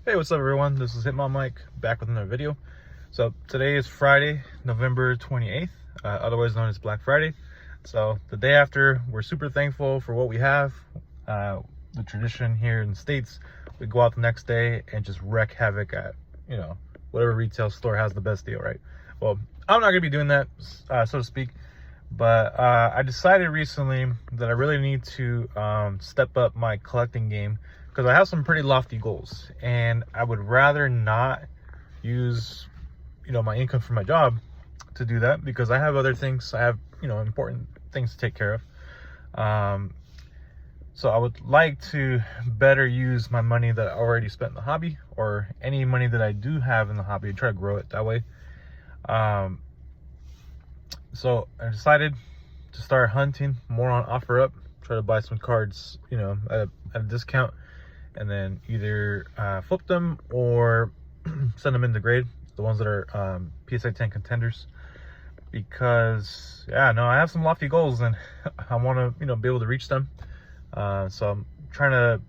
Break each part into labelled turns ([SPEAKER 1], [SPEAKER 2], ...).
[SPEAKER 1] Hey, what's up everyone? This is Hitmon Mike back with another video. So today is Friday, November 28th, otherwise known as Black Friday. So the day after, we're super thankful for what we have. The tradition here in the States, we go out the next day and just wreak havoc at, whatever retail store has the best deal, right? Well, I'm not gonna be doing that, so to speak, but I decided recently that I really need to step up my collecting game, because I have some pretty lofty goals, and I would rather not use, my income from my job to do that, because I have other things. I have, important things to take care of. So I would like to better use my money that I already spent in the hobby, or any money that I do have in the hobby, and try to grow it that way. So I decided to start hunting more on OfferUp, try to buy some cards, at a discount, and then either flip them or send them into grade, the ones that are PSA 10 contenders, because I have some lofty goals and I want to be able to reach them. So I'm trying to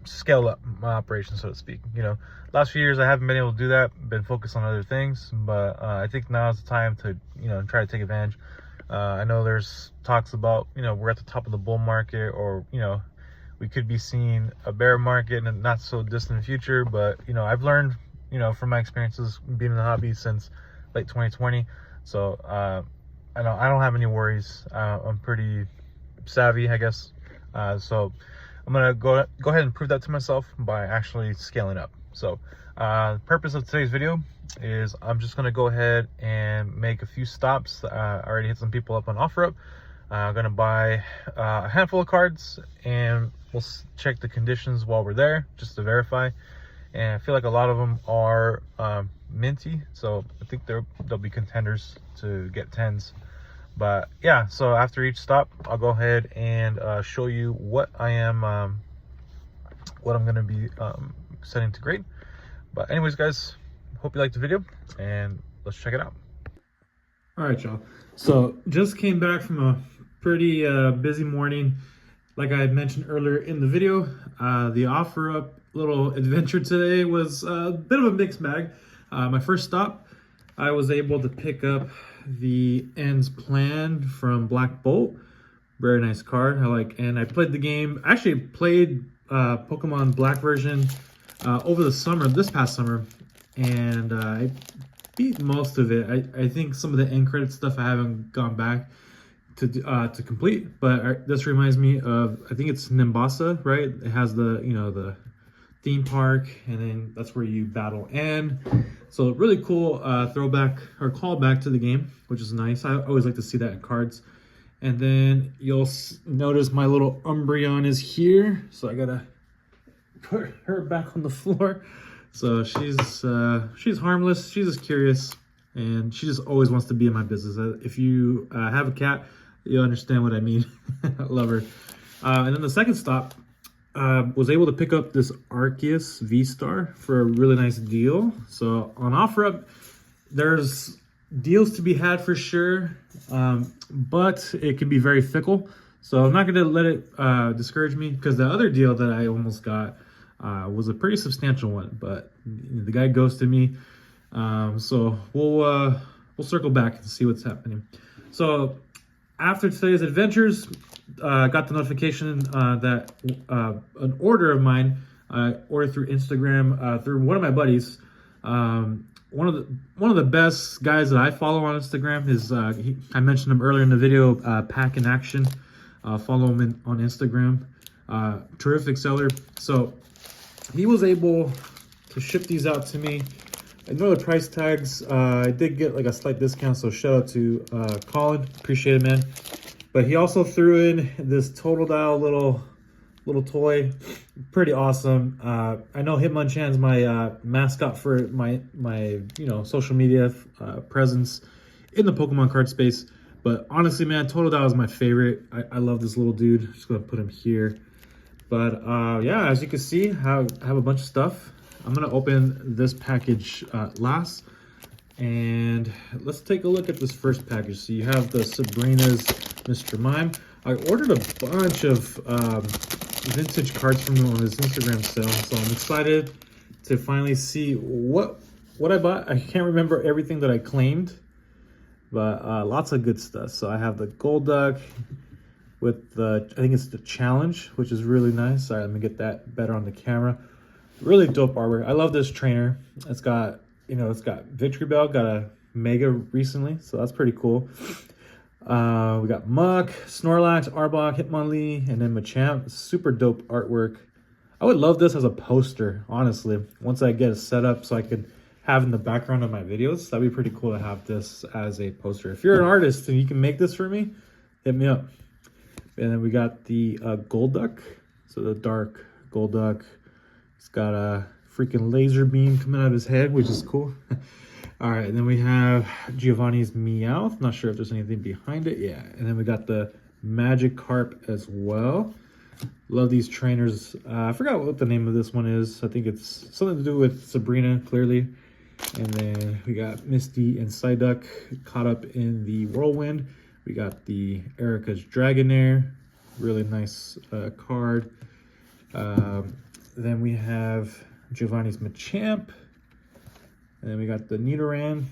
[SPEAKER 1] scale up my operation, so to speak. Last few years I haven't been able to do that, been focused on other things, but I think now is the time to try to take advantage. I know there's talks about we're at the top of the bull market, or we could be seeing a bear market in a not so distant future, but I've learned from my experiences being in the hobby since late 2020. So I don't have any worries. I'm pretty savvy, I guess. So I'm gonna go ahead and prove that to myself by actually scaling up. So the purpose of today's video is I'm just gonna go ahead and make a few stops. I already hit some people up on OfferUp. I'm gonna buy a handful of cards, and we'll check the conditions while we're there just to verify. And I feel like a lot of them are minty, so I think they'll be contenders to get 10s. But yeah, so after each stop, I'll go ahead and show you what I'm gonna be setting to grade. But anyways, guys, hope you liked the video, and let's check it out.
[SPEAKER 2] All right, y'all. So just came back from a pretty busy morning. Like I had mentioned earlier in the video, the OfferUp little adventure today was a bit of a mixed bag. My first stop, I was able to pick up the Ends Plan from Black Bolt. Very nice card. And I played the game. Actually played Pokemon Black version over the summer, this past summer, and I beat most of it. I think some of the end credit stuff I haven't gone back to complete, but this reminds me of, I think it's Nimbasa, right? It has the the theme park, and then that's where you battle N. So really cool throwback or callback to the game, which is nice. I always like to see that in cards. And then you'll notice my little Umbreon is here, so I gotta put her back on the floor. So she's harmless, she's just curious, and she just always wants to be in my business. If you have a cat, you'll understand what I mean. I love her. And then the second stop, was able to pick up this Arceus V-Star for a really nice deal. So on OfferUp, there's deals to be had for sure, but it can be very fickle. So I'm not going to let it discourage me, because the other deal that I almost got was a pretty substantial one, but the guy ghosted me. So we'll circle back and see what's happening. So after today's adventures, got the notification that an order of mine, ordered through Instagram, through one of my buddies. One of the best guys that I follow on Instagram is I mentioned him earlier in the video, Pack in Action. Follow him on Instagram. Terrific seller. So he was able to ship these out to me. I know the price tags. I did get like a slight discount, so shout out to Colin. Appreciate it, man. But he also threw in this Total Dial little toy. Pretty awesome. I know Hitmonchan's my mascot for my social media presence in the Pokemon card space. But honestly, man, Total Dial is my favorite. I love this little dude. Just gonna put him here. But yeah, as you can see, I have a bunch of stuff. I'm gonna open this package last, and let's take a look at this first package. So you have the Sabrina's Mr. Mime. I ordered a bunch of vintage cards from him on his Instagram sale. So I'm excited to finally see what I bought. I can't remember everything that I claimed, but lots of good stuff. So I have the gold duck with the, I think it's the challenge, which is really nice. All right, let me get that better on the camera. Really dope artwork. I love this trainer. It's got, you know, it's got Victory Bell, got a Mega recently, so that's pretty cool. We got Muck, Snorlax, Arbok, Hitmonlee, and then Machamp. Super dope artwork. I would love this as a poster, honestly. Once I get it set up so I could have in the background of my videos, that'd be pretty cool to have this as a poster. If you're an artist and you can make this for me, hit me up. And then we got the gold duck. So the dark gold duck. It's got a freaking laser beam coming out of his head, which is cool. All right, and then we have Giovanni's Meowth. Not sure if there's anything behind it. Yeah, and then we got the Magikarp as well. Love these trainers. I forgot what the name of this one is. I think it's something to do with Sabrina, clearly. And then we got Misty and Psyduck caught up in the whirlwind. We got the Erica's Dragonair. Really nice card. Then we have Giovanni's Machamp. And then we got the Nidoran.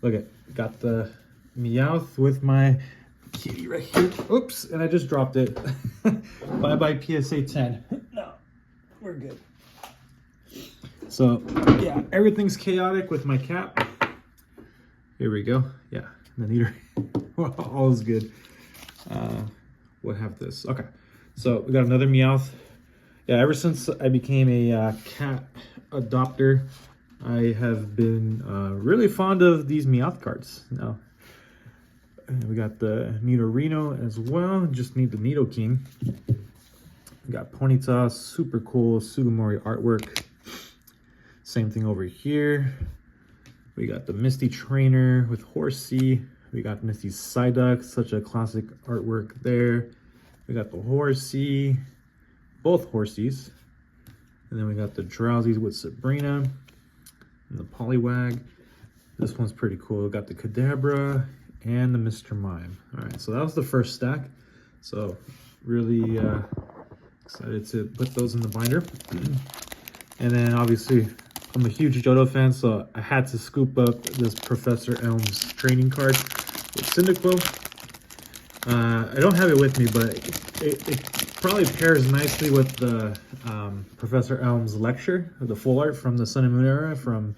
[SPEAKER 2] Look at, got the Meowth with my kitty right here. Oops, and I just dropped it. Bye-bye PSA 10. No, we're good. So, yeah, everything's chaotic with my cap. Here we go. Yeah, the Nidoran. All is good. We'll have this. Okay, so we got another Meowth. Yeah, ever since I became a cat adopter, I have been really fond of these Meowth cards. Now, we got the Nidorino as well. Just need the Nidoking. We got Ponyta, super cool Sugimori artwork. Same thing over here. We got the Misty Trainer with Horsey. We got Misty's Psyduck, such a classic artwork there. We got the Horsey. Both Horsies. And then we got the Drowsies with Sabrina and the Poliwag. This one's pretty cool. We got the Kadabra and the Mr. Mime. All right, so that was the first stack. So really excited to put those in the binder. And then obviously I'm a huge Johto fan, so I had to scoop up this Professor Elm's training card with Cyndaquil. I don't have it with me, but it probably pairs nicely with the Professor Elm's lecture, the full art from the Sun and Moon era, from,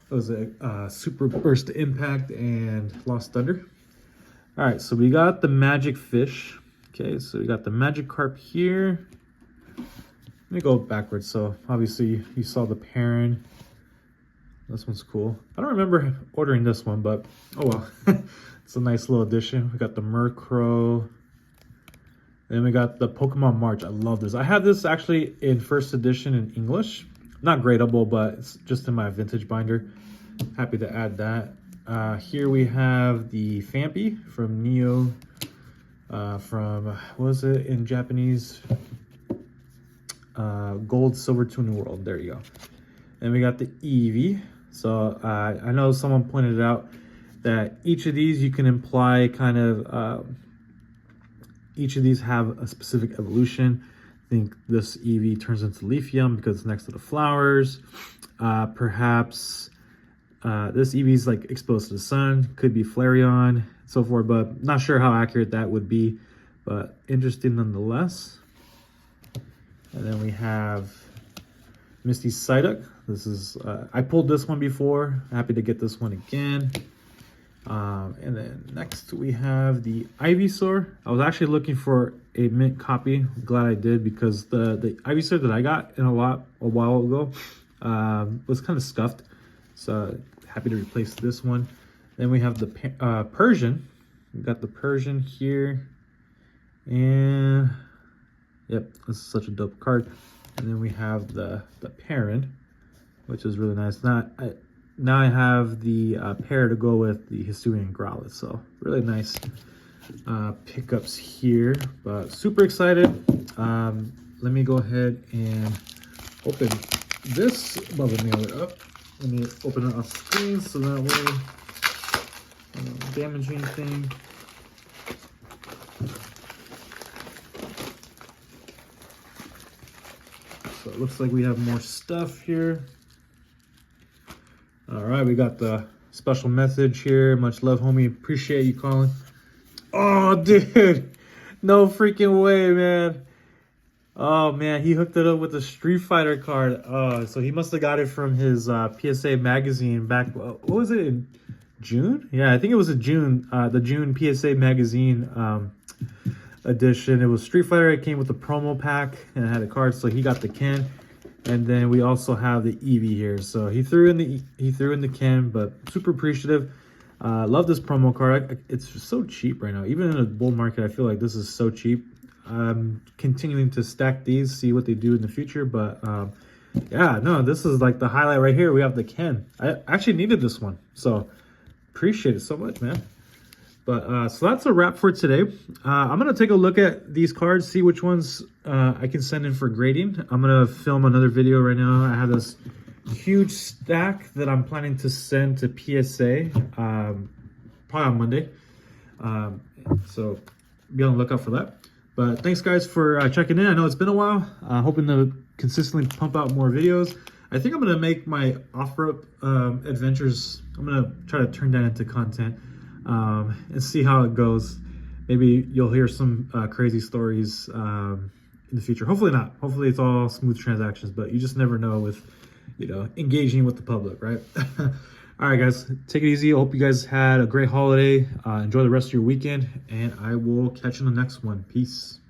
[SPEAKER 2] what was it, Super Burst Impact and Lost Thunder. All right, so we got the Magic Fish. Okay, so we got the Magikarp here. Let me go backwards. So obviously you saw the Perrin. This one's cool. I don't remember ordering this one, but oh well. It's a nice little addition. We got the Murkrow. Then we got the Pokemon March. I love this. I have this actually in first edition in English. Not gradable, but it's just in my vintage binder. Happy to add that. Here we have the Phanpy from Neo. From, what was it in Japanese? Gold, Silver, Tuning World. There you go. Then we got the Eevee. So I know someone pointed out that each of these you can imply kind of, each of these have a specific evolution. I think this Eevee turns into Leafeon because it's next to the flowers. Perhaps this Eevee is like exposed to the sun, could be Flareon, so forth, but not sure how accurate that would be, but interesting nonetheless. And then we have Misty Psyduck. This is, I pulled this one before, happy to get this one again. And then next we have the Ivysaur. I was actually looking for a mint copy. Glad I did, because the Ivysaur that I got in a while ago was kind of scuffed. So happy to replace this one. Then we have the Persian. We got the Persian here. And yep, this is such a dope card. And then we have the Perrin, which is really nice. Now I have the pair to go with the Hisuian Growlithe, so really nice pickups here, but super excited. Let me go ahead and open this bubble mailer up. Let me open it off screen so that way I don't damage anything. So it looks like we have more stuff here. All right, we got the special message here. Much love, homie. Appreciate you calling. Oh, dude. No freaking way, man. Oh, man. He hooked it up with a Street Fighter card. So he must have got it from his PSA magazine back. What was it? In June? Yeah, I think it was in June. The June PSA magazine edition. It was Street Fighter. It came with the promo pack and it had a card. So he got the can. And then we also have the Eevee here. So he threw in the can, but super appreciative. Love this promo card. It's so cheap right now. Even in a bull market, I feel like this is so cheap. I'm continuing to stack these, see what they do in the future. But yeah, no, this is like the highlight right here. We have the can. I actually needed this one. So appreciate it so much, man. But so that's a wrap for today. I'm going to take a look at these cards, see which ones I can send in for grading. I'm going to film another video right now. I have this huge stack that I'm planning to send to PSA probably on Monday. So be on the lookout for that. But thanks, guys, for checking in. I know it's been a while. Hoping to consistently pump out more videos. I think I'm going to make my OfferUp adventures. I'm going to try to turn that into content. And see how it goes. Maybe you'll hear some crazy stories in the future. Hopefully not. Hopefully it's all smooth transactions, but you just never know with, engaging with the public, right? All right, guys, take it easy. I hope you guys had a great holiday. Enjoy the rest of your weekend, and I will catch you in the next one. Peace.